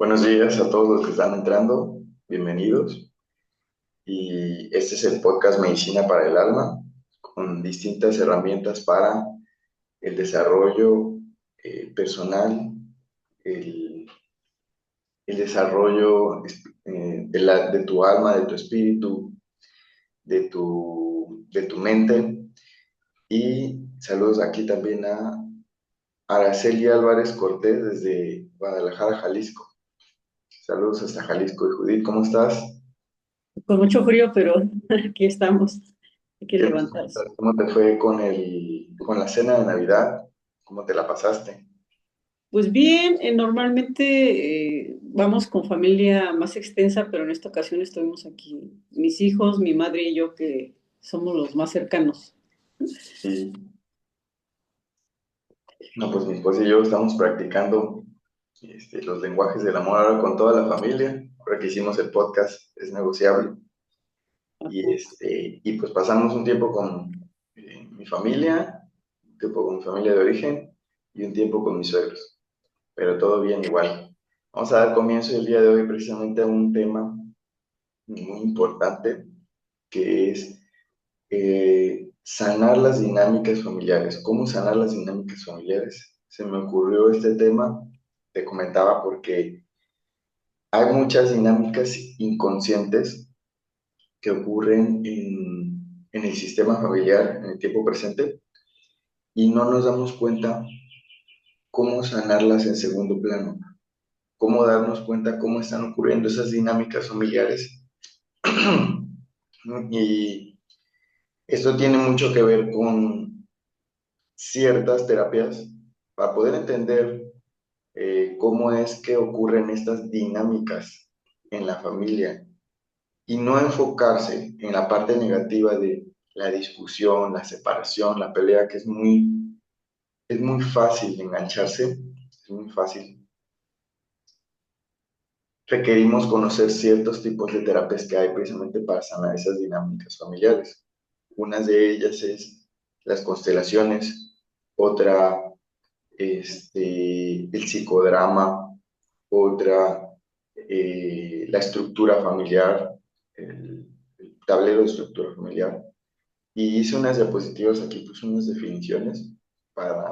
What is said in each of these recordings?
Buenos días a todos los que están entrando, bienvenidos. Y este es el podcast Medicina para el Alma, con distintas herramientas para el desarrollo personal, el, el desarrollo de tu alma, de tu espíritu, de tu mente. Y saludos aquí también a Araceli Álvarez Cortés desde Guadalajara, Jalisco. Saludos hasta Jalisco. Y Judith, ¿cómo estás? Con mucho frío, pero aquí estamos. Hay que ¿Qué nos levantarse. cuentas? ¿Cómo te fue con la cena de Navidad? ¿Cómo te la pasaste? Pues bien, normalmente vamos con familia más extensa, pero en esta ocasión estuvimos aquí, mis hijos, mi madre y yo, que somos los más cercanos. Sí. No, pues mi esposa y yo estamos practicando los lenguajes del amor ahora con toda la familia. Ahora que hicimos el podcast, es negociable. Y pues pasamos un tiempo con mi familia, un tiempo con mi familia de origen y un tiempo con mis suegros. Pero todo bien igual. Vamos a dar comienzo el día de hoy precisamente a un tema muy importante que es sanar las dinámicas familiares. ¿Cómo sanar las dinámicas familiares? Se me ocurrió este tema, te comentaba, porque hay muchas dinámicas inconscientes que ocurren en el sistema familiar en el tiempo presente y no nos damos cuenta cómo sanarlas en segundo plano, cómo darnos cuenta cómo están ocurriendo esas dinámicas familiares. Y esto tiene mucho que ver con ciertas terapias para poder entender cómo es que ocurren estas dinámicas en la familia y no enfocarse en la parte negativa de la discusión, la separación, la pelea, que es muy fácil de engancharse, es muy fácil. Requerimos conocer ciertos tipos de terapias que hay precisamente para sanar esas dinámicas familiares. Una de ellas es las constelaciones, otra el psicodrama, otra la estructura familiar, el tablero de estructura familiar. Y hice unas diapositivas aquí, pues unas definiciones para,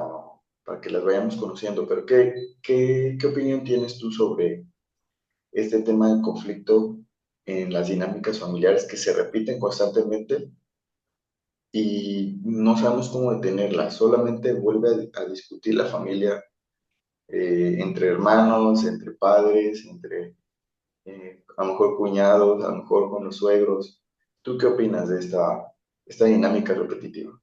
para que las vayamos conociendo. Pero ¿qué opinión tienes tú sobre este tema del conflicto en las dinámicas familiares que se repiten constantemente y no sabemos cómo detenerlas? Solamente vuelve a discutir la familia entre hermanos, entre padres, entre a lo mejor cuñados, a lo mejor con los suegros. ¿Tú qué opinas de esta dinámica repetitiva?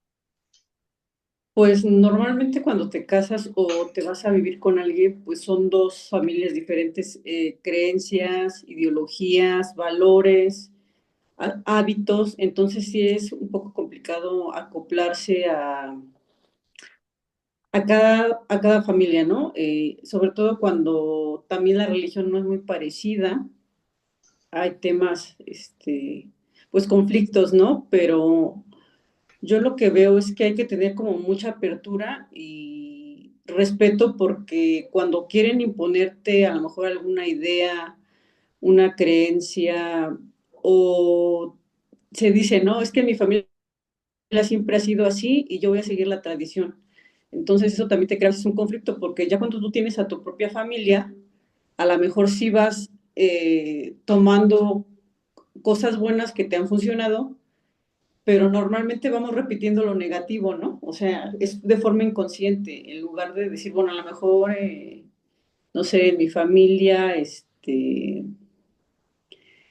Pues normalmente cuando te casas o te vas a vivir con alguien, pues son dos familias diferentes, creencias, ideologías, valores, hábitos. Entonces sí es un poco complicado acoplarse a cada familia, ¿no? Sobre todo cuando también la religión no es muy parecida, hay temas, pues conflictos, ¿no? Pero yo lo que veo es que hay que tener como mucha apertura y respeto porque cuando quieren imponerte a lo mejor alguna idea, una creencia o se dice, no, es que mi familia siempre ha sido así y yo voy a seguir la tradición. Entonces eso también te crea un conflicto porque ya cuando tú tienes a tu propia familia, a lo mejor sí vas tomando cosas buenas que te han funcionado, pero normalmente vamos repitiendo lo negativo, ¿no? O sea, es de forma inconsciente, en lugar de decir, bueno, a lo mejor, no sé, en mi familia,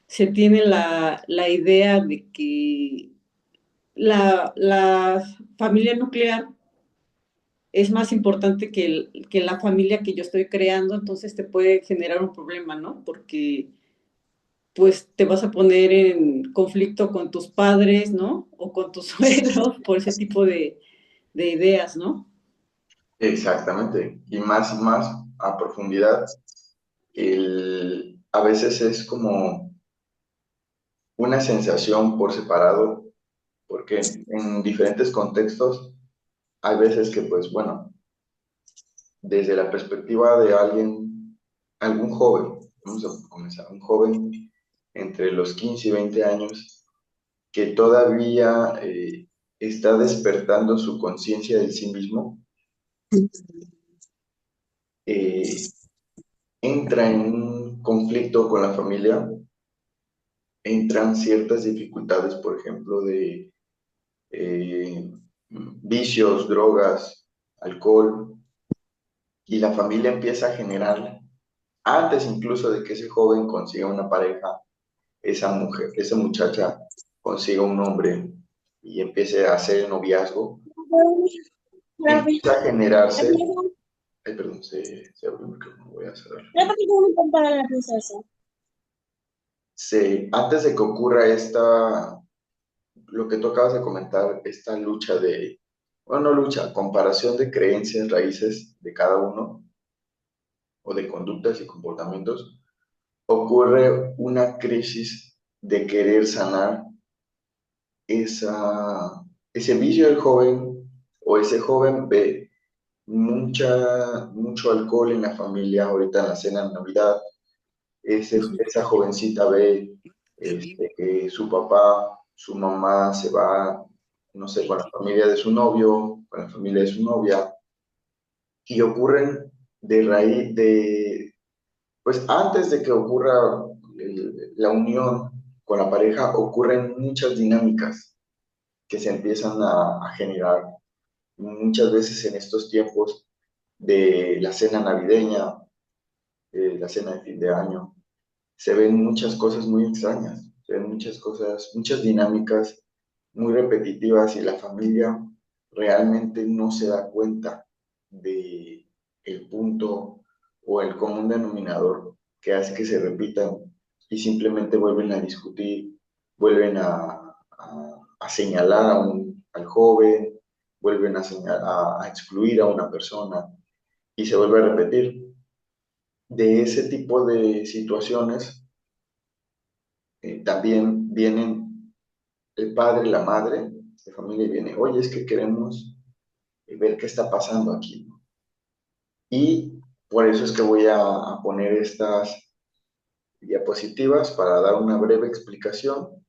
se tiene la idea de que la familia nuclear es más importante que la familia que yo estoy creando, entonces te puede generar un problema, ¿no? Porque pues te vas a poner en conflicto con tus padres, ¿no? O con tus suegros por ese tipo de ideas, ¿no? Exactamente. Y más a profundidad, a veces es como una sensación por separado, porque en diferentes contextos hay veces que, pues bueno, desde la perspectiva de alguien, algún joven, vamos a comenzar, un joven entre los 15 y 20 años que todavía está despertando su conciencia de sí mismo, eh, entra en un conflicto con la familia, entran ciertas dificultades, por ejemplo, de eh, vicios, drogas, alcohol, y la familia empieza a generar, antes incluso de que ese joven consiga una pareja, esa mujer, esa muchacha consiga un hombre y empiece a hacer el noviazgo, empieza a generarse, ay, perdón, se abrió el micrófono, voy a cerrar. Para la princesa. Antes de que ocurra lo que tú acabas de comentar, esta lucha bueno, no lucha, comparación de creencias, raíces de cada uno, o de conductas y comportamientos, ocurre una crisis de querer sanar ese vicio del joven, o ese joven ve mucho alcohol en la familia, ahorita en la cena de Navidad, esa jovencita ve que su papá, su mamá se va, no sé, con la familia de su novio, con la familia de su novia, y ocurren de raíz pues antes de que ocurra la unión con la pareja, ocurren muchas dinámicas que se empiezan a generar muchas veces en estos tiempos de la cena navideña, la cena de fin de año. Se ven muchas cosas muy extrañas, se ven muchas cosas, muchas dinámicas muy repetitivas y la familia realmente no se da cuenta de el punto o el común denominador que hace que se repitan y simplemente vuelven a discutir, vuelven a señalar al joven, vuelven a excluir a una persona y se vuelve a repetir. De ese tipo de situaciones también vienen el padre, la madre de familia y viene, oye, es que queremos ver qué está pasando aquí, ¿no? Y por eso es que voy a poner estas diapositivas para dar una breve explicación.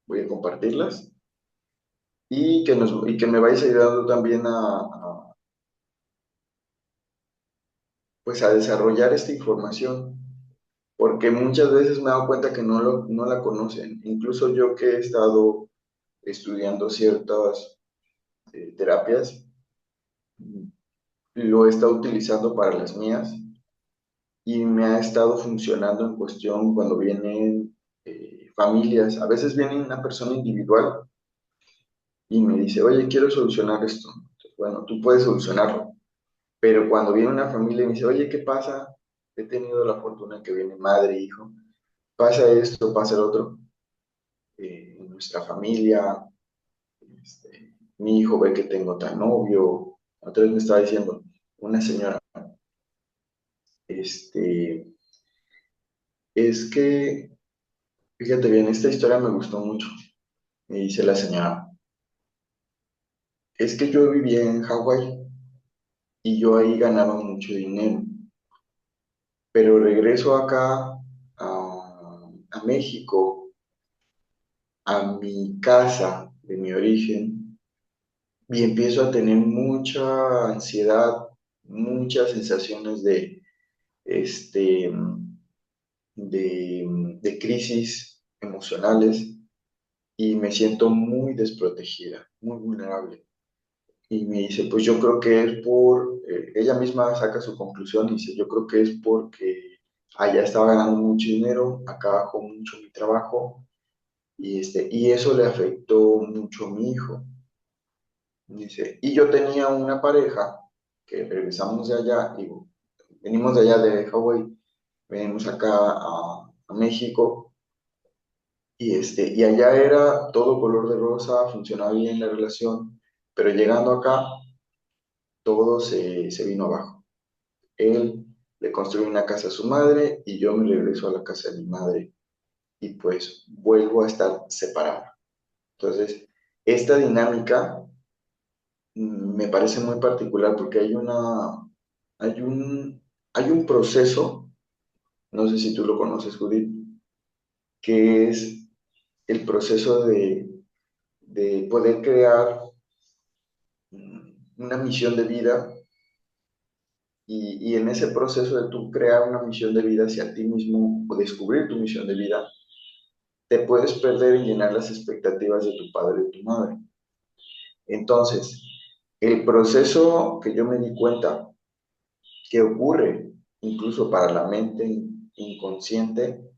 Voy a compartirlas y que me vais ayudando también pues a desarrollar esta información, porque muchas veces me he dado cuenta que no la conocen. Incluso yo que he estado estudiando ciertas terapias, lo he estado utilizando para las mías y me ha estado funcionando en cuestión cuando vienen familias. A veces viene una persona individual y me dice, oye, quiero solucionar esto. Entonces, bueno, tú puedes solucionarlo, pero cuando viene una familia y me dice, oye, ¿qué pasa? He tenido la fortuna que viene madre, hijo, pasa esto, pasa el otro. En nuestra familia, mi hijo ve que tengo tal novio. Otra vez me estaba diciendo una señora, este, es que, fíjate bien, esta historia me gustó mucho. Me dice la señora, es que yo vivía en Hawái y yo ahí ganaba mucho dinero, pero regreso acá a México, a mi casa de mi origen, y empiezo a tener mucha ansiedad, muchas sensaciones este, de crisis emocionales y me siento muy desprotegida, muy vulnerable. Y me dice, pues yo creo que es ella misma saca su conclusión y dice, yo creo que es porque allá estaba ganando mucho dinero, acá bajó mucho mi trabajo y eso le afectó mucho a mi hijo. Dice, y yo tenía una pareja que regresamos de allá, digo, venimos de allá de Hawái, venimos acá a México y allá era todo color de rosa, funcionaba bien la relación, pero llegando acá todo se vino abajo. Él le construye una casa a su madre y yo me regreso a la casa de mi madre y pues vuelvo a estar separado. Entonces, esta dinámica me parece muy particular porque hay un proceso no sé si tú lo conoces, Judith, que es el proceso de poder crear una misión de vida y en ese proceso de tú crear una misión de vida hacia ti mismo o descubrir tu misión de vida, te puedes perder en llenar las expectativas de tu padre y tu madre. Entonces, el proceso que yo me di cuenta que ocurre incluso para la mente inconsciente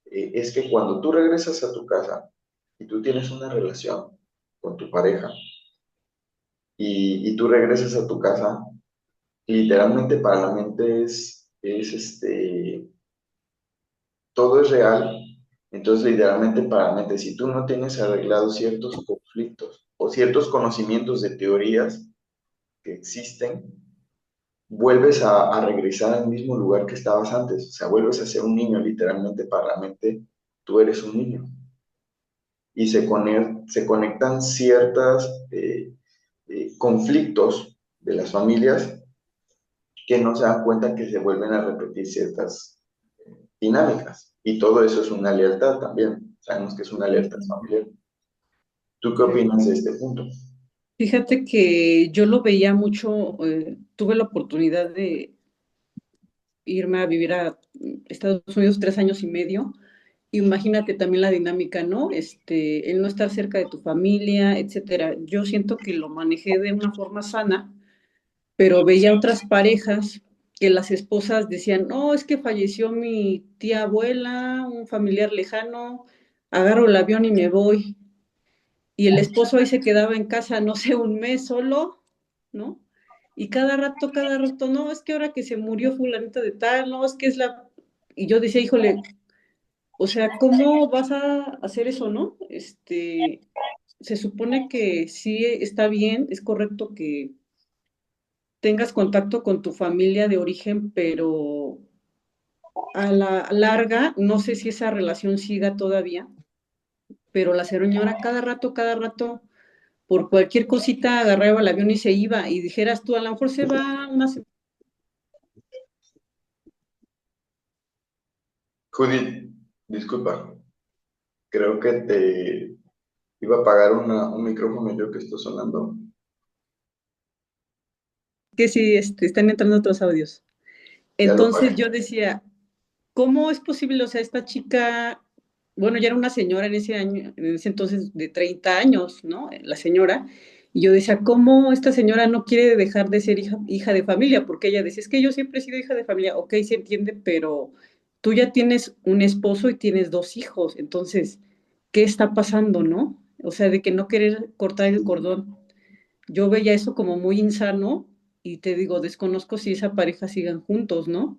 es que cuando tú regresas a tu casa y tú tienes una relación con tu pareja y tú regresas a tu casa, literalmente para la mente todo es real. Entonces, literalmente para la mente, si tú no tienes arreglados ciertos conflictos o ciertos conocimientos de teorías que existen, vuelves a regresar al mismo lugar que estabas antes. O sea, vuelves a ser un niño, literalmente para la mente, tú eres un niño. Y se conectan ciertos conflictos de las familias que no se dan cuenta que se vuelven a repetir ciertas dinámicas. Y todo eso es una lealtad también. Sabemos que es una lealtad familiar. ¿Tú qué opinas de este punto? Fíjate que yo lo veía mucho, tuve la oportunidad de irme a vivir a Estados Unidos 3 años y medio. Imagínate también la dinámica, ¿no? El no estar cerca de tu familia, etcétera. Yo siento que lo manejé de una forma sana, pero veía otras parejas que las esposas decían, no, es que falleció mi tía abuela, un familiar lejano, agarro el avión y me voy. Y el esposo ahí se quedaba en casa, no sé, un mes solo, ¿no? Y cada rato, no, es que ahora que se murió fulanito de tal, no, es que es la... Y yo decía, híjole, o sea, ¿cómo vas a hacer eso, no? Se supone que sí está bien, es correcto que tengas contacto con tu familia de origen, pero a la larga, no sé si esa relación siga todavía, pero la señora cada rato, por cualquier cosita agarraba el avión y se iba, y dijeras tú, a lo mejor se va una semana. Judith, disculpa, creo que te iba a apagar un micrófono yo que está sonando. Que sí, están entrando otros audios. Ya lo Entonces apagué. yo decía, ¿cómo es posible? O sea, esta chica, bueno, ya era una señora en ese año, en ese entonces de 30 años, ¿no? La señora. Y yo decía, ¿cómo esta señora no quiere dejar de ser hija de familia? Porque ella decía, es que yo siempre he sido hija de familia. Ok, se entiende, pero tú ya tienes un esposo y tienes 2 hijos. Entonces, ¿qué está pasando, no? O sea, de que no querer cortar el cordón. Yo veía eso como muy insano y te digo, desconozco si esa pareja sigan juntos, ¿no?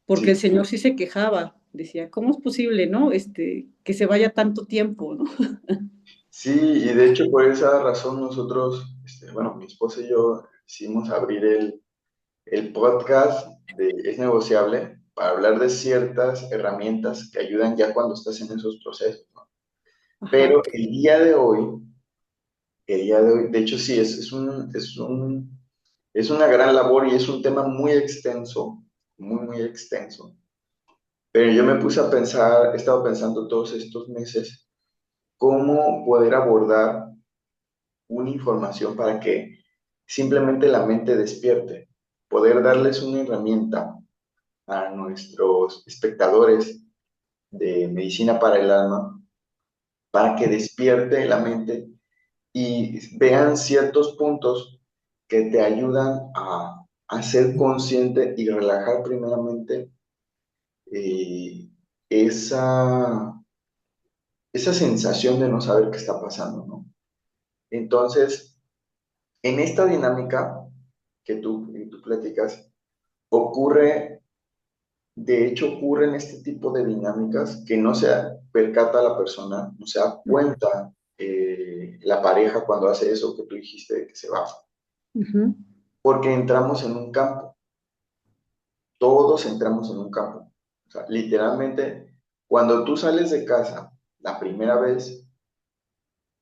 Porque el Sí, señor sí se quejaba, decía, ¿cómo es posible, no? Que se vaya tanto tiempo, ¿no? sí, y de hecho por esa razón nosotros, bueno, mi esposa y yo hicimos abrir el podcast de Es Negociable para hablar de ciertas herramientas que ayudan ya cuando estás en esos procesos, ¿no? Ajá. Pero el día de hoy, de hecho sí, es una gran labor y es un tema muy extenso, muy, muy extenso. Pero yo me puse a pensar, he estado pensando todos estos meses, cómo poder abordar una información para que simplemente la mente despierte, poder darles una herramienta a nuestros espectadores de Medicina para el Alma para que despierte la mente y vean ciertos puntos que te ayudan a ser consciente y relajar primeramente eh, esa, esa sensación de no saber qué está pasando, ¿no? Entonces, en esta dinámica que tú platicas, ocurre, de hecho ocurren este tipo de dinámicas que no se percata la persona, no se da cuenta la pareja cuando hace eso que tú dijiste de que se va, Ujú. porque entramos en un campo, todos entramos en un campo. O sea, literalmente, cuando tú sales de casa la primera vez,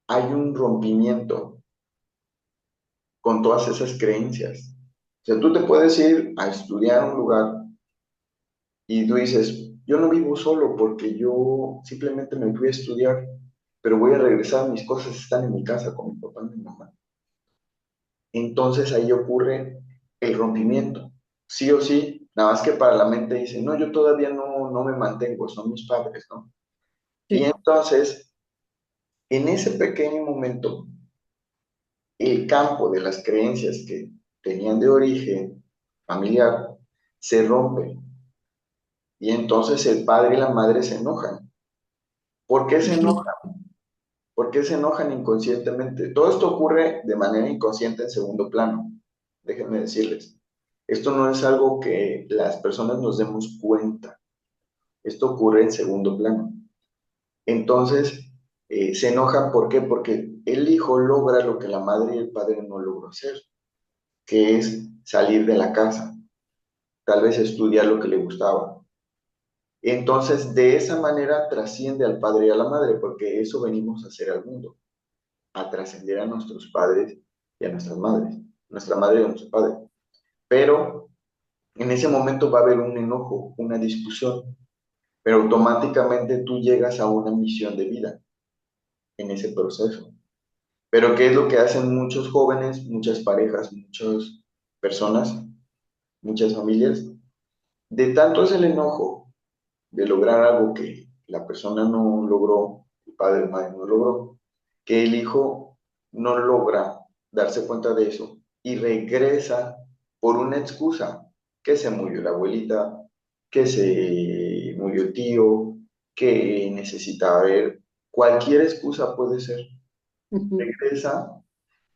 hay un rompimiento con todas esas creencias. O sea, tú te puedes ir a estudiar a un lugar y tú dices, yo no vivo solo porque yo simplemente me fui a estudiar, pero voy a regresar, mis cosas están en mi casa con mi papá y mi mamá. Entonces ahí ocurre el rompimiento, sí o sí, nada más que para la mente dice, no, yo todavía no me mantengo, son mis padres, ¿no? Y Sí, entonces, en ese pequeño momento, el campo de las creencias que tenían de origen familiar se rompe. Y entonces el padre y la madre se enojan. ¿Por qué se ujú, enojan? ¿Por qué se enojan inconscientemente? Todo esto ocurre de manera inconsciente en segundo plano. Déjenme decirles. Esto no es algo que las personas nos demos cuenta. Esto ocurre en segundo plano. Entonces, se enojan, ¿por qué? Porque el hijo logra lo que la madre y el padre no logró hacer, que es salir de la casa, tal vez estudiar lo que le gustaba. Entonces, de esa manera trasciende al padre y a la madre, porque eso venimos a hacer al mundo, a trascender a nuestros padres y a nuestras madres, nuestra madre y a nuestro padre. Pero en ese momento va a haber un enojo, una discusión, pero automáticamente tú llegas a una misión de vida en ese proceso. Pero ¿qué es lo que hacen muchos jóvenes, muchas parejas, muchas personas, muchas familias? De tanto es el enojo de lograr algo que la persona no logró, el padre o madre no logró, que el hijo no logra darse cuenta de eso y regresa por una excusa, que se murió la abuelita, que se murió el tío, que necesitaba ver, cualquier excusa puede ser. ujú, Regresa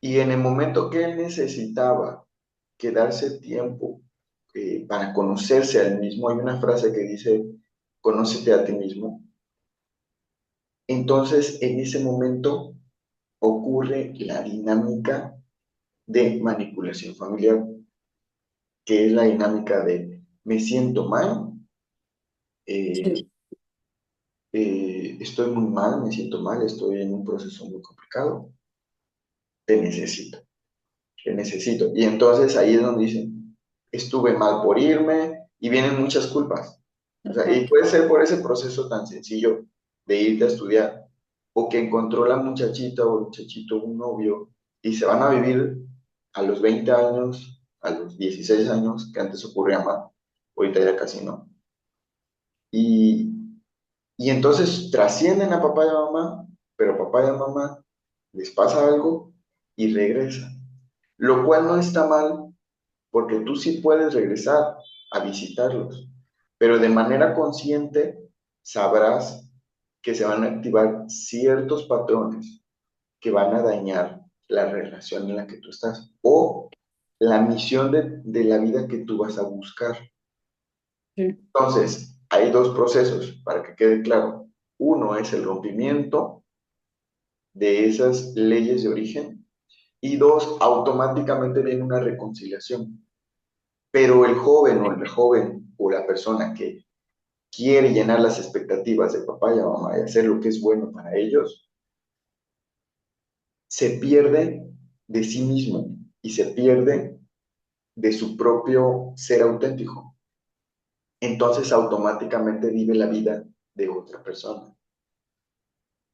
y en el momento que él necesitaba quedarse tiempo para conocerse a él mismo, hay una frase que dice, conócete a ti mismo. Entonces, en ese momento ocurre la dinámica de manipulación familiar, que es la dinámica de me siento mal, eh, sí, estoy muy mal, me siento mal, estoy en un proceso muy complicado, te necesito, te necesito. Y entonces ahí es donde dicen, estuve mal por irme y vienen muchas culpas. O sea, y ajá, puede ser por ese proceso tan sencillo de irte a estudiar, o que encontró la muchachita o el muchachito un novio y se van a vivir a los 20 años, a los 16 años, que antes ocurría más, ahorita ya casi no. Y, y entonces trascienden a papá y a mamá, pero papá y a mamá les pasa algo y regresan. Lo cual no está mal, porque tú sí puedes regresar a visitarlos, pero de manera consciente sabrás que se van a activar ciertos patrones que van a dañar la relación en la que tú estás o la misión de la vida que tú vas a buscar. sí, Entonces, hay dos procesos para que quede claro. Uno es el rompimiento de esas leyes de origen y dos, automáticamente viene una reconciliación. Pero el joven o el joven o la persona que quiere llenar las expectativas de papá y mamá y hacer lo que es bueno para ellos, se pierde de sí mismo y se pierde de su propio ser auténtico. Entonces automáticamente vive la vida de otra persona.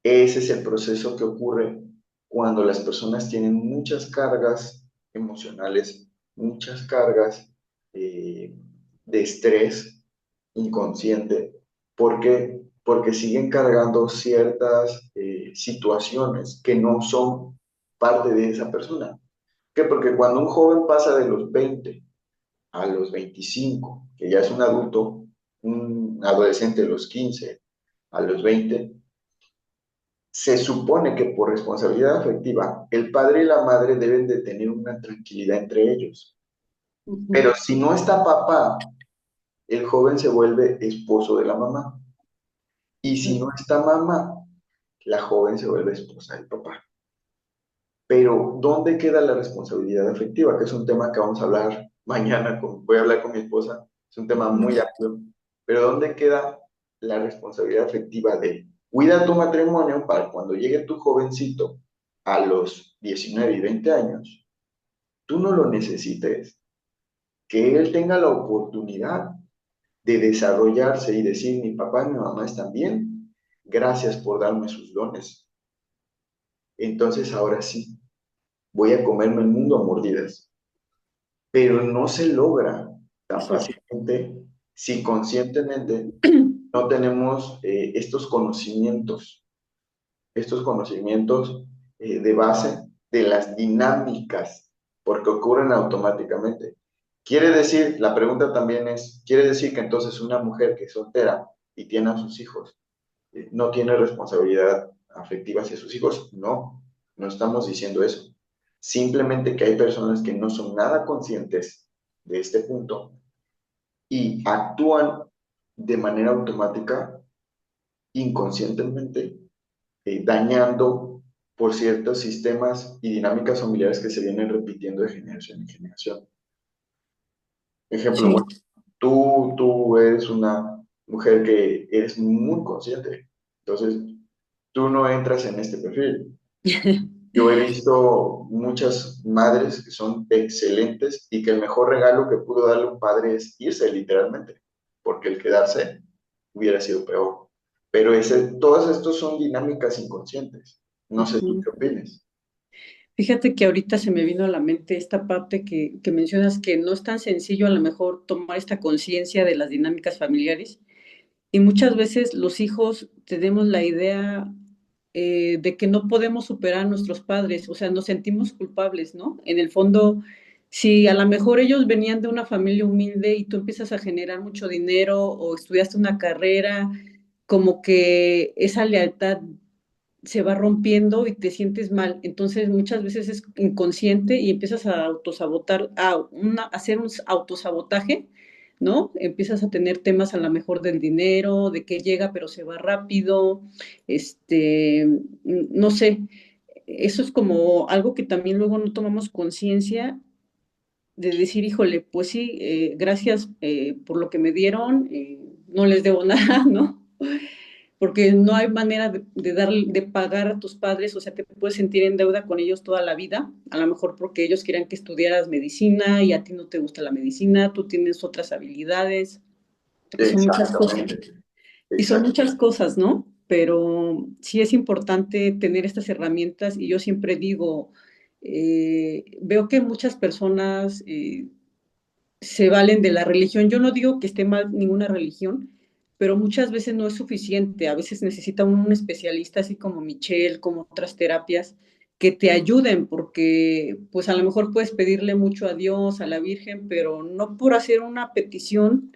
Ese es el proceso que ocurre cuando las personas tienen muchas cargas emocionales, muchas cargas de estrés inconsciente. ¿Por qué? Porque siguen cargando ciertas situaciones que no son parte de esa persona. ¿Qué? Porque cuando un joven pasa de los 20 a los 25, que ya es un adulto, un adolescente de los 15 a los 20, se supone que por responsabilidad afectiva, el padre y la madre deben de tener una tranquilidad entre ellos. ujú, Pero si no está papá, el joven se vuelve esposo de la mamá. Y si no sí, está mamá, la joven se vuelve esposa del papá. Pero, ¿dónde queda la responsabilidad afectiva? Que es un tema que vamos a hablar mañana, voy a hablar con mi esposa, es un tema ujú, muy amplio, pero ¿dónde queda la responsabilidad afectiva de cuida tu matrimonio para cuando llegue tu jovencito a los 19 y 20 años, tú no lo necesites, que él tenga la oportunidad de desarrollarse y decir, mi papá y mi mamá están bien, gracias por darme sus dones. Entonces ahora sí, voy a comerme el mundo a mordidas. Pero no se logra tan Exacto. fácilmente si conscientemente no tenemos estos conocimientos de base de las dinámicas, porque ocurren automáticamente. Quiere decir, la pregunta también es, ¿quiere decir que entonces una mujer que es soltera y tiene a sus hijos no tiene responsabilidad afectiva hacia sus hijos? No, no estamos diciendo eso. Simplemente que hay personas que no son nada conscientes de este punto y actúan de manera automática, inconscientemente, dañando por ciertos sistemas y dinámicas familiares que se vienen repitiendo de generación en generación. Ejemplo, Sí. bueno, tú eres una mujer que eres muy consciente, entonces tú no entras en este perfil. Yo he visto muchas madres que son excelentes y que el mejor regalo que pudo darle un padre es irse literalmente, porque el quedarse hubiera sido peor. Pero todas estos son dinámicas inconscientes. No sé tú Ujú. qué opinas. Fíjate que ahorita se me vino a la mente esta parte que mencionas que no es tan sencillo a lo mejor tomar esta conciencia de las dinámicas familiares y muchas veces los hijos tenemos la idea de que no podemos superar a nuestros padres, o sea, nos sentimos culpables, ¿no? En el fondo, si a lo mejor ellos venían de una familia humilde y tú empiezas a generar mucho dinero o estudiaste una carrera, como que esa lealtad se va rompiendo y te sientes mal. Entonces, muchas veces es inconsciente y empiezas a autosabotar, a hacer un autosabotaje, ¿no? Empiezas a tener temas a lo mejor del dinero, de que llega pero se va rápido, no sé, eso es como algo que también luego no tomamos conciencia de decir, híjole, pues sí, gracias por lo que me dieron, no les debo nada, ¿no? Porque no hay manera de pagar a tus padres, o sea, te puedes sentir en deuda con ellos toda la vida, a lo mejor porque ellos quieran que estudiaras medicina y a ti no te gusta la medicina, tú tienes otras habilidades, y son muchas cosas, Exactamente, y son exacto. muchas cosas, ¿no? Pero sí es importante tener estas herramientas y yo siempre digo, veo que muchas personas se valen de la religión. Yo no digo que esté mal ninguna religión, pero muchas veces no es suficiente. A veces necesita un especialista, así como Michelle, como otras terapias, que te ayuden, porque pues a lo mejor puedes pedirle mucho a Dios, a la Virgen, pero no por hacer una petición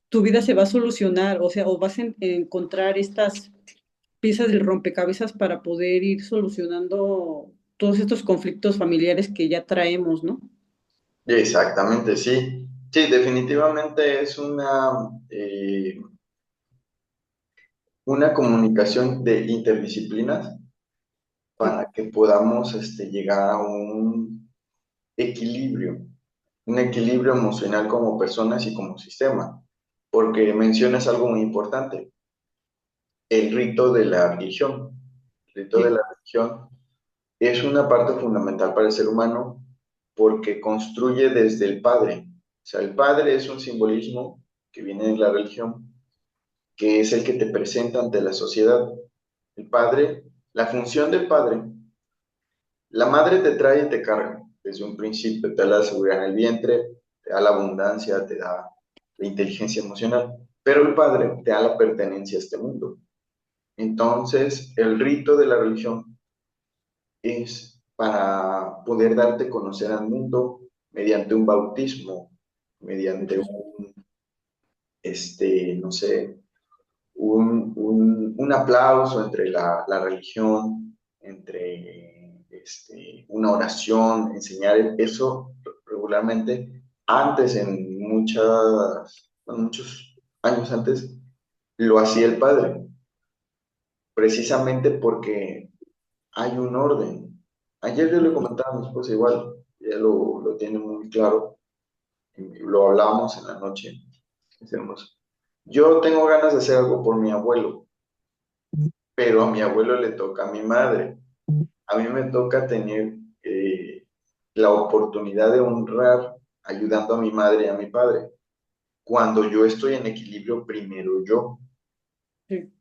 tu vida se va a solucionar, o sea, o vas a encontrar estas piezas del rompecabezas para poder ir solucionando todos estos conflictos familiares que ya traemos, ¿no? Exactamente, sí. Sí, definitivamente es una comunicación de interdisciplinas Sí. para que podamos llegar a equilibrio, un equilibrio emocional como personas y como sistema, porque mencionas algo muy importante, el rito de la religión. El rito de Sí. la religión es una parte fundamental para el ser humano porque construye desde el padre. O sea, el padre es un simbolismo que viene de la religión, que es el que te presenta ante la sociedad. El padre, la función del padre, la madre te trae y te carga desde un principio, te da la seguridad en el vientre, te da la abundancia, te da la inteligencia emocional, pero el padre te da la pertenencia a este mundo. Entonces, el rito de la religión es para poder darte a conocer al mundo mediante un bautismo, mediante no sé, un aplauso entre la religión, entre una oración, enseñar eso regularmente. Antes, muchos años antes, lo hacía el padre, precisamente porque hay un orden. Ayer yo le comentaba a mi esposa igual, ella lo tiene muy claro, y lo hablábamos en la noche. Decimos, yo tengo ganas de hacer algo por mi abuelo, pero a mi abuelo le toca a mi madre. A mí me toca tener la oportunidad de honrar ayudando a mi madre y a mi padre. cuando yo estoy en equilibrio primero yo. Sí,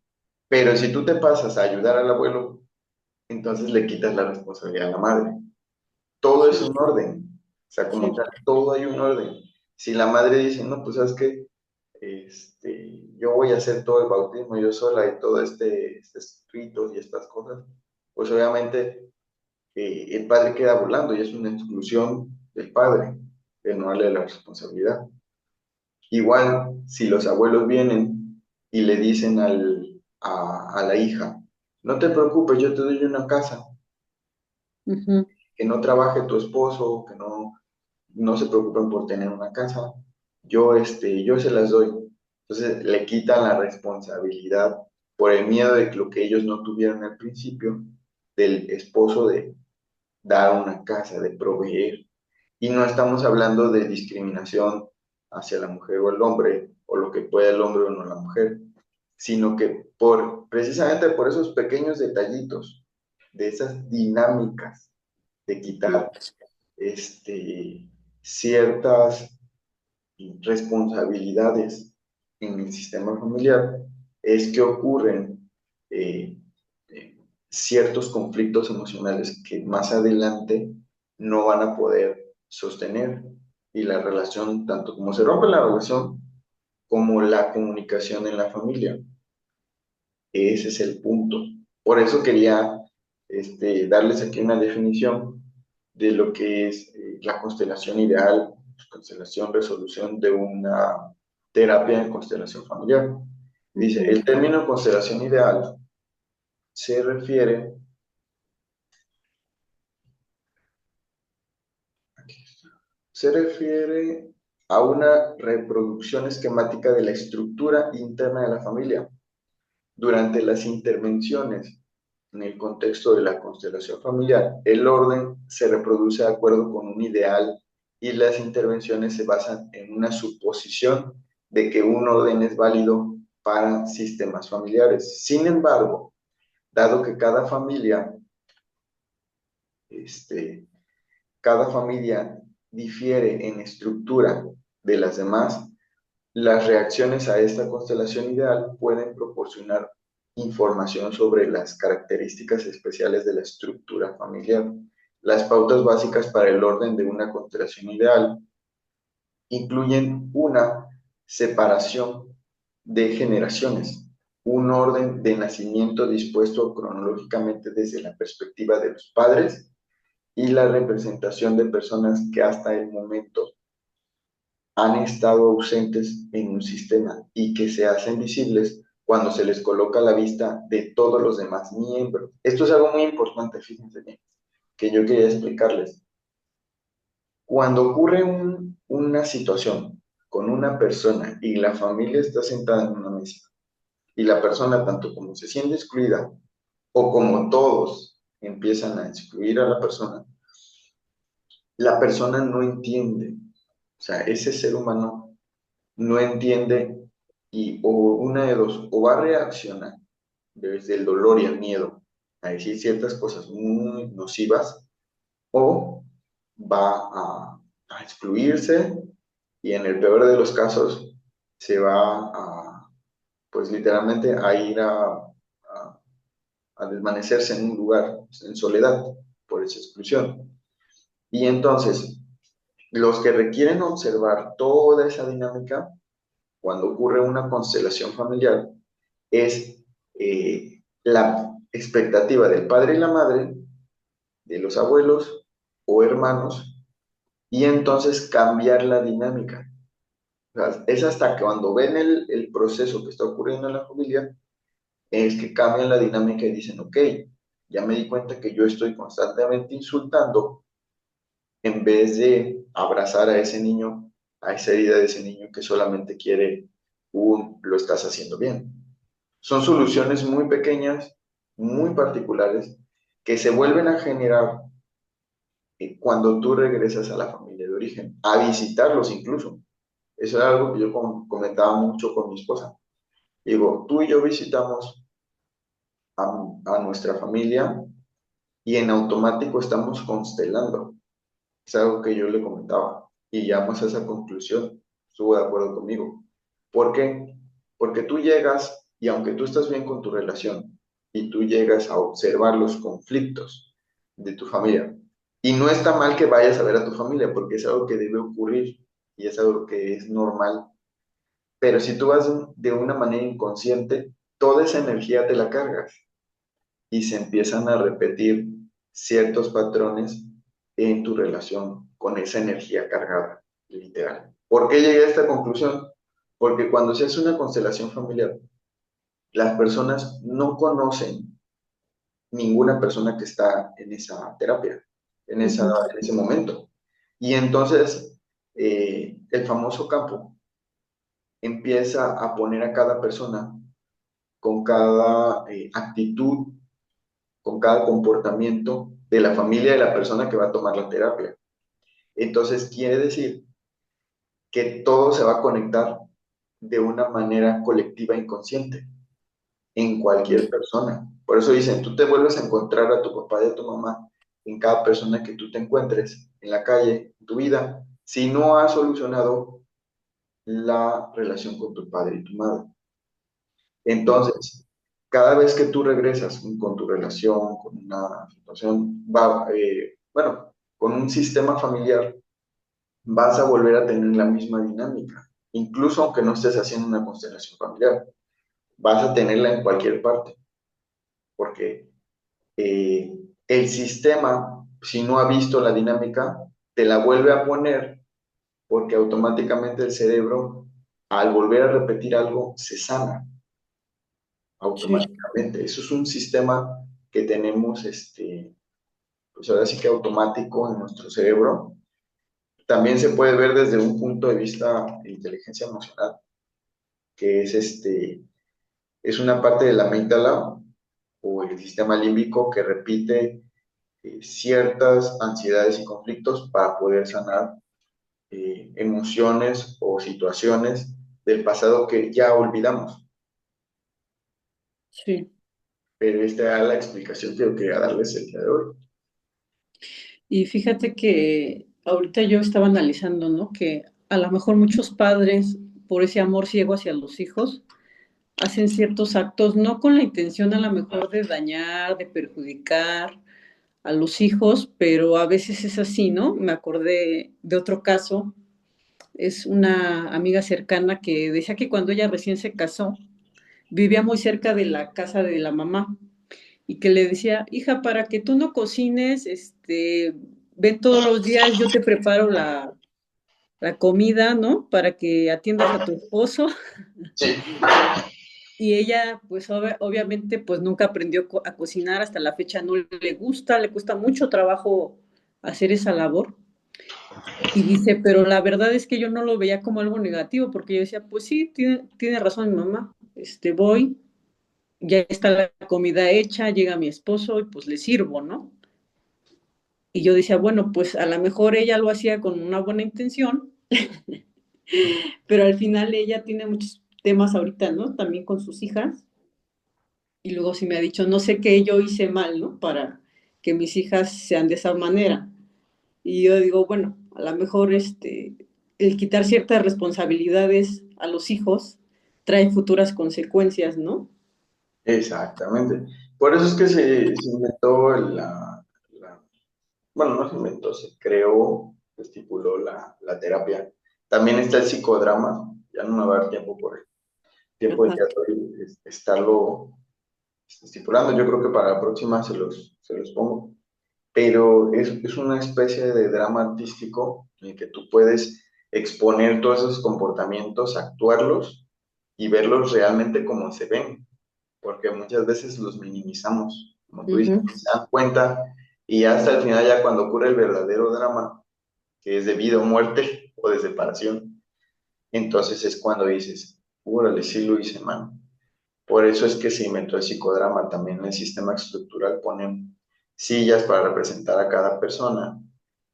Pero si tú te pasas a ayudar al abuelo, entonces le quitas la responsabilidad a la madre. Todo es sí, un orden. O sea, como sí, tal, todo hay un orden. Si la madre dice, no, pues sabes que yo voy a hacer todo el bautismo yo sola y todo estos ritos y estas cosas, pues obviamente el padre queda volando y es una exclusión del padre de no darle la responsabilidad. Igual, si los abuelos vienen y le dicen a la hija, no te preocupes, yo te doy una casa, ujú, que no trabaje tu esposo, que no se preocupen por tener una casa, yo se las doy. Entonces le quitan la responsabilidad por el miedo de que lo que ellos no tuvieron al principio, del esposo de dar una casa, de proveer. Y no estamos hablando de discriminación hacia la mujer o el hombre, o lo que pueda el hombre o no la mujer, sino que precisamente por esos pequeños detallitos, de esas dinámicas de sí, quitar ciertas responsabilidades en el sistema familiar, es que ocurren eh, eh, ciertos conflictos emocionales que más adelante no van a poder sostener y la relación, tanto como se rompe la relación, como la comunicación en la familia. Ese es el punto. Por eso quería darles aquí una definición de lo que es la constelación ideal, constelación, resolución de una terapia de constelación familiar. Dice, ujú, el término constelación ideal se refiere, aquí está, se refiere a una reproducción esquemática de la estructura interna de la familia. Durante las intervenciones en el contexto de la constelación familiar, el orden se reproduce de acuerdo con un ideal y las intervenciones se basan en una suposición de que un orden es válido para sistemas familiares. Sin embargo, dado que este, cada familia difiere en estructura de las demás, las reacciones a esta constelación ideal pueden proporcionar información sobre las características especiales de la estructura familiar. Las pautas básicas para el orden de una constelación ideal incluyen una separación de generaciones, un orden de nacimiento dispuesto cronológicamente desde la perspectiva de los padres y la representación de personas que hasta el momento han estado ausentes en un sistema y que se hacen visibles cuando se les coloca a la vista de todos los demás miembros. Esto es algo muy importante, fíjense bien, que yo quería explicarles. Cuando ocurre una situación con una persona y la familia está sentada en una mesa y la persona tanto como se siente excluida o como todos empiezan a excluir a la persona no entiende. O sea, ese ser humano no entiende y o una de dos, o va a reaccionar desde el dolor y el miedo a decir ciertas cosas muy nocivas, o va a excluirse y en el peor de los casos se va pues literalmente a ir a desvanecerse en un lugar en soledad por esa exclusión. Y entonces, los que requieren observar toda esa dinámica cuando ocurre una constelación familiar es la expectativa del padre y la madre, de los abuelos o hermanos, y entonces cambiar la dinámica. O sea, es hasta que cuando ven el proceso que está ocurriendo en la familia, es que cambian la dinámica y dicen, ok, ya me di cuenta que yo estoy constantemente insultando en vez de abrazar a ese niño, a esa herida de ese niño que solamente quiere lo estás haciendo bien. Son soluciones muy pequeñas, muy particulares, que se vuelven a generar cuando tú regresas a la familia de origen, a visitarlos incluso. Eso era algo que yo comentaba mucho con mi esposa. Digo, tú y yo visitamos a nuestra familia y en automático estamos constelando. Es algo que yo le comentaba y llegamos a esa conclusión. estuvo de acuerdo conmigo. ¿Por qué? Porque tú llegas y aunque tú estás bien con tu relación y tú llegas a observar los conflictos de tu familia, y no está mal que vayas a ver a tu familia porque es algo que debe ocurrir y es algo que es normal, pero si tú vas de una manera inconsciente, toda esa energía te la cargas y se empiezan a repetir ciertos patrones en tu relación con esa energía cargada, literal. ¿Por qué llegué a esta conclusión? Porque cuando se hace una constelación familiar, las personas no conocen ninguna persona que está en esa terapia, en ese momento. Y entonces el famoso campo empieza a poner a cada persona con cada actitud, con cada comportamiento de la familia de la persona que va a tomar la terapia. Entonces quiere decir que todo se va a conectar de una manera colectiva inconsciente en cualquier persona. Por eso dicen, tú te vuelves a encontrar a tu papá y a tu mamá en cada persona que tú te encuentres en la calle, en tu vida, si no has solucionado la relación con tu padre y tu madre. Entonces, cada vez que tú regresas con tu relación, con una situación, bueno, con un sistema familiar, vas a volver a tener la misma dinámica, incluso aunque no estés haciendo una constelación familiar, vas a tenerla en cualquier parte, porque eh, el sistema, si no ha visto la dinámica, te la vuelve a poner porque automáticamente el cerebro, al volver a repetir algo, se sana Sí, automáticamente. Eso es un sistema que tenemos, pues ahora sí que automático en nuestro cerebro. También se puede ver desde un punto de vista de inteligencia emocional, que es una parte de la amígdala o el sistema límbico que repite ciertas ansiedades y conflictos para poder sanar emociones o situaciones del pasado que ya olvidamos. sí. Pero esta era la explicación que yo quería darles el día de hoy. Y fíjate que ahorita yo estaba analizando, ¿no? Que a lo mejor muchos padres, por ese amor ciego hacia los hijos, hacen ciertos actos no con la intención a lo mejor de dañar, de perjudicar a los hijos, pero a veces es así, ¿no? Me acordé de otro caso, es una amiga cercana que decía que cuando ella recién se casó, vivía muy cerca de la casa de la mamá y que le decía, hija, para que tú no cocines, ven todos los días, yo te preparo la comida, ¿no? Para que atiendas a tu esposo. Sí, Y ella, pues obviamente, pues nunca aprendió a cocinar, hasta la fecha no le gusta, le cuesta mucho trabajo hacer esa labor. Y dice, pero la verdad es que yo no lo veía como algo negativo, porque yo decía, pues sí, tiene razón mi mamá, voy, ya está la comida hecha, llega mi esposo y pues le sirvo, ¿no? Y yo decía, bueno, pues a lo mejor ella lo hacía con una buena intención, pero al final ella tiene muchos temas ahorita, ¿no? También con sus hijas. Y luego sí me ha dicho, no sé qué yo hice mal, ¿no? Para que mis hijas sean de esa manera. Y yo digo, bueno, a lo mejor el quitar ciertas responsabilidades a los hijos trae futuras consecuencias, ¿no? exactamente. Por eso es que se inventó bueno, no se inventó, se creó, se estipuló la terapia. También está el psicodrama, ya no me va a dar tiempo por el tiempo del Ajá, día de hoy, estarlo estipulando. Yo creo que para la próxima se los pongo. Pero es una especie de drama artístico en el que tú puedes exponer todos esos comportamientos, actuarlos y verlos realmente como se ven, porque muchas veces los minimizamos, como tú dices, ujú, no se dan cuenta y hasta el final ya cuando ocurre el verdadero drama, que es de vida o muerte o de separación, entonces es cuando dices, órale, sí lo hice mal. Por eso es que se inventó el psicodrama. También en el sistema estructural ponen sillas para representar a cada persona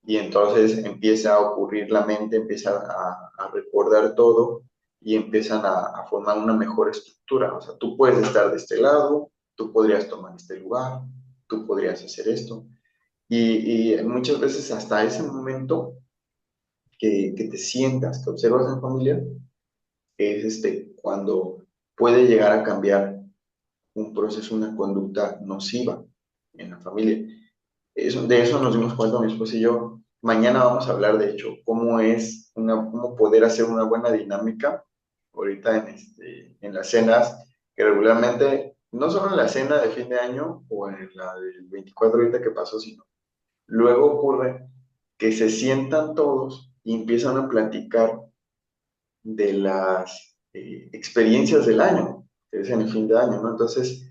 y entonces empieza a ocurrir la mente, empieza a recordar todo y empiezan a formar una mejor estructura. O sea, tú puedes estar de este lado, tú podrías tomar este lugar, tú podrías hacer esto. Y muchas veces hasta ese momento que te sientas, que observas en familia, es cuando puede llegar a cambiar un proceso, una conducta nociva en la familia. De eso nos dimos cuenta mi esposa y yo. Mañana vamos a hablar, de hecho, cómo poder hacer una buena dinámica ahorita en las cenas, que regularmente, no solo en la cena de fin de año o en la del 24 ahorita que pasó, sino luego ocurre que se sientan todos y empiezan a platicar de las experiencias del año, que es en el fin de año, ¿no? Entonces,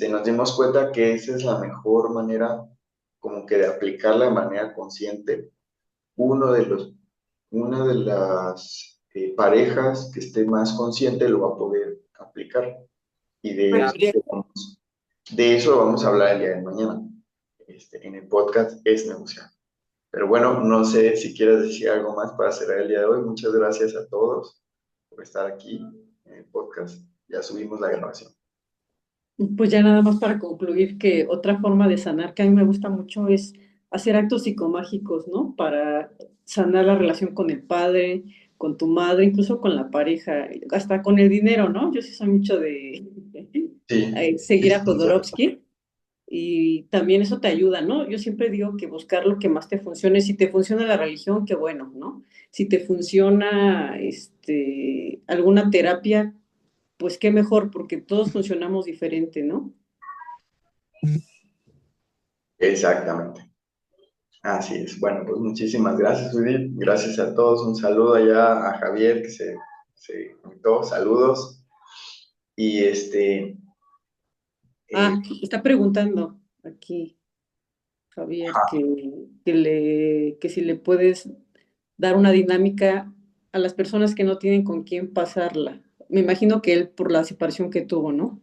nos dimos cuenta que esa es la mejor manera como que de aplicarla de manera consciente. Uno de los, una de las parejas que esté más consciente lo va a poder aplicar. Y de eso vamos a hablar el día de mañana. En el podcast Es Negociar. Pero bueno, no sé si quieres decir algo más para cerrar el día de hoy. Muchas gracias a todos por estar aquí en el podcast. Ya subimos la grabación. Pues ya nada más para concluir que otra forma de sanar que a mí me gusta mucho es hacer actos psicomágicos, ¿no? Para sanar la relación con el padre, con tu madre, incluso con la pareja, hasta con el dinero, ¿no? Yo sí soy mucho de Sí, sí, seguir a sí, Jodorowsky y también eso te ayuda, ¿no? Yo siempre digo que buscar lo que más te funcione. Si te funciona la religión, qué bueno, ¿no? Si te funciona alguna terapia, pues qué mejor, porque todos funcionamos diferente, ¿no? exactamente. Así es. Bueno, pues muchísimas gracias, Judith. Gracias a todos. Un saludo allá a Javier que se conectó. Saludos. Y Ah, eh, está preguntando aquí, Javier, que si le puedes dar una dinámica a las personas que no tienen con quién pasarla. Me imagino que él por la separación que tuvo, ¿no?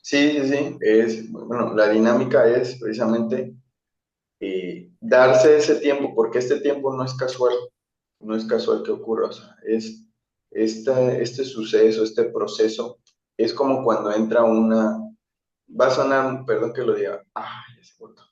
sí, sí, sí. Bueno, la dinámica es precisamente darse ese tiempo, porque este tiempo no es casual, no es casual que ocurra, o sea, este suceso, este proceso, es como cuando entra va a sonar, perdón que lo diga, ya se cortó.